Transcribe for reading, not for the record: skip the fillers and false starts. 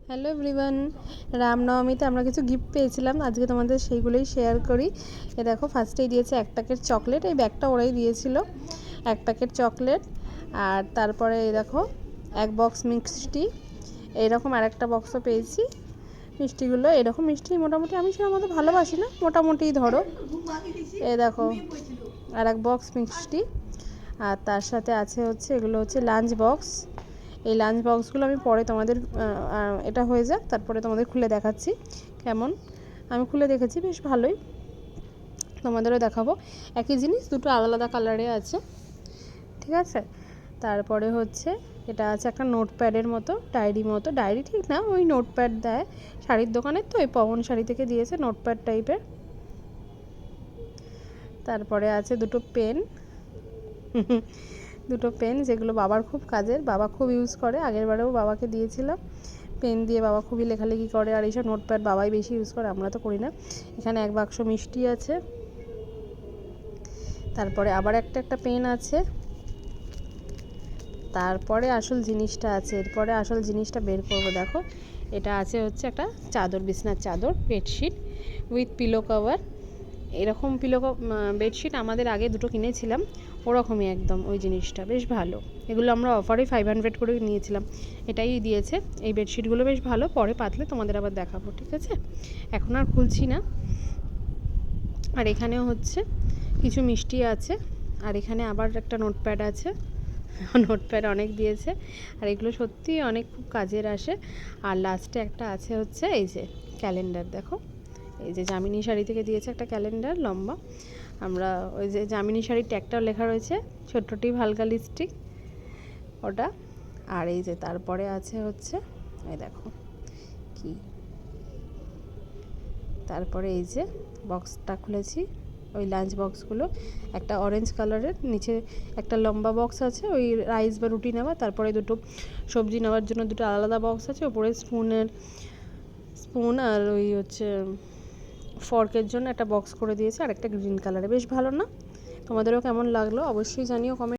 Hello everyone, রামনবমীতে আমরা কিছু gift পেয়েছিলাম, আজকে তোমাদের সেইগুলোই শেয়ার করি। এ দেখো, ফার্স্টেই দিয়েছে এক প্যাকেট চকলেট, এই ব্যাগটা ওরাই দিয়েছিল, এক প্যাকেট চকলেট। আর তারপরে এই দেখো এক বক্স মিষ্টি, এইরকম আরেকটা বক্সও পেয়েছি। মিষ্টিগুলো এরকম মিষ্টি মোটামুটি আমি সেরকম মতো ভালোবাসি না, মোটামুটি ধরো। এ দেখো আর এক বক্স মিষ্টি, আর তার সাথে আছে হচ্ছে এগুলো হচ্ছে লাঞ্চ বক্স। এই লাঞ্চ বক্সগুলো আমি পরে তোমাদের এটা হয়ে যাক তারপরে তোমাদের খুলে দেখাচ্ছি কেমন। আমি খুলে দেখেছি, বেশ ভালোই, তোমাদেরও দেখাবো। একই জিনিস দুটো আলাদা আলাদা কালারে আছে, ঠিক আছে। তারপরে হচ্ছে এটা আছে একটা নোটপ্যাডের মতো, ডায়েরি মতো, ডায়েরি ঠিক না, ওই নোটপ্যাড দেয় শাড়ির দোকানের, তো এই পবন শাড়ি থেকে দিয়েছে নোটপ্যাড টাইপের। তারপরে আছে দুটো পেন দুটো পেন যেগুলো বাবার খুব কাজের, বাবা খুব ইউজ করে, আগের বারেও বাবাকে দিয়েছিলাম। পেন দিয়ে বাবা খুবই লেখালেখি করে, আর এইসব নোটপ্যাড বাবাই বেশি ইউজ করে, আমরা তো করি না। এখানে এক বাক্স মিষ্টি আছে, তারপরে আবার একটা পেন আছে, তারপরে আসল জিনিসটা আছে, এরপরে আসল জিনিসটা বের করবো। দেখো এটা আছে হচ্ছে একটা চাদর, বিছনার চাদর, বেডশিট উইথ পিলো কভার। এরকম পিলো বেডশিট আমাদের আগে দুটো কিনেছিলাম, ওরকমই একদম ওই জিনিসটা, বেশ ভালো। এগুলো আমরা অফারে 500 করে নিয়েছিলাম, এটাই দিয়েছে। এই বেডশিটগুলো বেশ ভালো, পরে পাতলে তোমাদের আবার দেখাবো, ঠিক আছে। এখন আর খুলছি না। আর এখানেও হচ্ছে কিছু মিষ্টি আছে, আর এখানে আবার একটা নোটপ্যাড আছে, নোটপ্যাড অনেক দিয়েছে, আর এগুলো সত্যি অনেক খুব কাজের আসে। আর লাস্টে একটা আছে হচ্ছে এই যে ক্যালেন্ডার, দেখো এই যে জামিনী শাড়ি থেকে দিয়েছে একটা ক্যালেন্ডার লম্বা। আমরা ওই যে জামিনী শাড়ির ট্যাগটাও লেখা রয়েছে, ছোট্ট টিপ হালকা লিপস্টিক ওটা। আর এই যে তারপরে আছে হচ্ছে এই দেখো কি, তারপরে এই যে বক্সটা খুলেছি, ওই লাঞ্চ বক্সগুলো একটা অরেঞ্জ কালারের, নিচে একটা লম্বা বক্স আছে ওই রাইস বা রুটি নেওয়া, তারপরে দুটো সবজি নেওয়ার জন্য দুটো আলাদা বক্স আছে, ওপরে স্পুন আর ওই হচ্ছে ফর্কের জন্য একটা বক্স করে দিয়েছে, আর একটা গ্রিন কালারে, বেশ ভালো না? তোমাদেরও কেমন লাগলো অবশ্যই জানিও কমেন্ট।